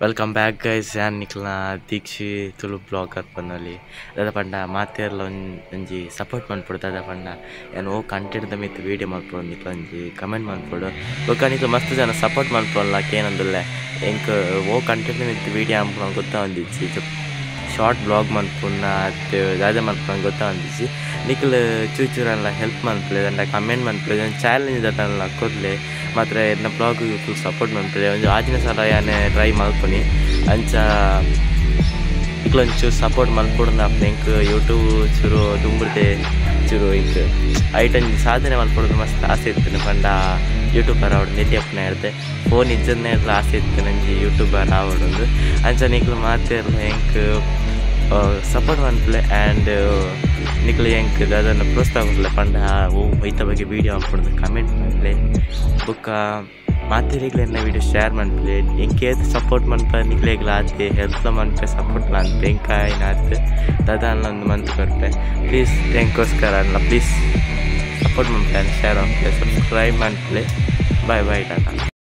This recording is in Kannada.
Welcome back guys. ಯಾನ್ ನಿಕ್ಲ್ನ ದೀಕ್ಷಿ ತುಳು ಬ್ಲಾಗರ್ ಪನ್ನೊಲಿ ದಾದ ಪಂಡ ಮಾತೆರ್ಲ ಒಂಜಿ ಸಪೋರ್ಟ್ ಮನ್ಪೊಡು. ದಾದ ಪಂಡ ಏನು ಓ ಕಂಟೆಂಟ್ ಮಿತ್ ವೀಡಿಯೋ ಮನ್ಪೊಡು ನಿಕ್ಲ ಒಂಜಿ ಕಮೆಂಟ್ ಮನ್ಪೊಡು. ಬೊಕ್ಕ ನಿಕ್ಲು ಮಸ್ತ್ ಜನ ಸಪೋರ್ಟ್ ಮನ್ಪೊಡ್ಲಾಕ ಏನಂದುಲ್ಲೆ ಎಂಕ್ ಓ ಕಂಟೆಂಟ್ ಮಿತ್ ವೀಡಿಯೋ ಮನ್ಪೊಡು ಗೊತ್ತಾ ಒಂದಿಜ್ಜಿ ಶಾರ್ಟ್ ಬ್ಲಾಗ್ ಮನ್ಪುನ್ನ ಅತ್ತೆ ದಾದ ಮನ್ಪೊಡು ಗೊತ್ತಾ ಒಂದಿಜ್ಜಿ ನಿಕ್ಲು ಚೂಚೂರೆಲ್ಲ ಹೆಲ್ಪ್ ಮನ್ಪುಲೆ ಅಂಡ ಕಮೆಂಟ್ ಮನ್ಪುಲೆ ಚಾಲೆಂಜ್ ದಲ್ಲ ಕೊರ್ಲೆ ಮಾತ್ರ ಎನ್ನ ಬ್ಲಾಗ್ ಫುಲ್ ಸಪೋರ್ಟ್ ಮನ್ಪುಲೆ. ಒಂದು ಆಜಿನ ಸಲ ಯಾನೆ ಟ್ರೈ ಮಲ್ಪೊನಿ ಅಂಚ ಇಕ್ಲೊಂಚೂರು ಸಪೋರ್ಟ್ ಮಲ್ಪೊಡು ಆಪುನ ಎಂಕ್ ಯೂಟ್ಯೂಬ್ ಚೂರು ದುಂಬುರ್ದೆ ಚೂರು ಇಂಕ್ ಐಟನ್ ಸಾಧನೆ ಮಲ್ಪೊಡು ಮಸ್ತ್ ಆಸೆ ಇತ್ತು. ಪಂಡ ಯೂಟ್ಯೂಬರ್ ಆವಡು ನೆಟ್ಟಿ ಅಪ್ಪನ ಹೇಳ್ದೆ ಫೋನ್ ಇಜ್ಜನ್ನೇ ಆಸೆ ಇತ್ತು ನಂಜಿ ಯೂಟ್ಯೂಬರ್ ಆವಡೊಂದು. ಅಂಚ ನಿಕ್ಲು ಮಾತೆರ್ಲ ಎಂಕ್ ಸಪೋರ್ಟ್ ಮನ್ಪುಲೆ ಆ್ಯಂಡ್ ನಿಕ್ಲು ಎಂಕ್ ದಾದನ ಪ್ರೋತ್ಸಾಹ ಕೊಡ್ಲೆ ಪಂಡ ಓ ಐತ ಬಗ್ಗೆ ವೀಡಿಯೋ ಮನ್ಪೊಡು ಕಮೆಂಟ್ ಮನ್ಪುಲೆ ಬೊಕ್ಕ ಮಾತೆರೆಗ್ಲ ಎನ್ನ ವೀಡಿಯೋ ಶೇರ್ ಮನ್ಪುಲೆ ಎಂಕ್ ಸಪೋರ್ಟ್ ಮನ್ಪ ನಿಕ್ಲೆಗ್ಲ ಆತೆ ಹೆಲ್ಪ್ ಮನ್ಪೆ ಸಪೋರ್ಟ್ ಮನ್ಪೆ ಎಂಕ ಆಯ್ನ ಆತು ದಾದಾನ ಒಂದು ಮಂತ್ ಕೊಡ್ಪೆ ಪ್ಲೀಸ್ ಎಂಕೋಸ್ಕರ ಅಲ್ಲ ಪ್ಲೀಸ್ ಸಪೋರ್ಟ್ ಮನ್ಪೆ ಶೇರ್ ಮನ್ಪುಲೆ ಸಬ್ಸ್ಕ್ರೈಬ್ ಮನ್ಪುಲೆ. Bye bye Tata.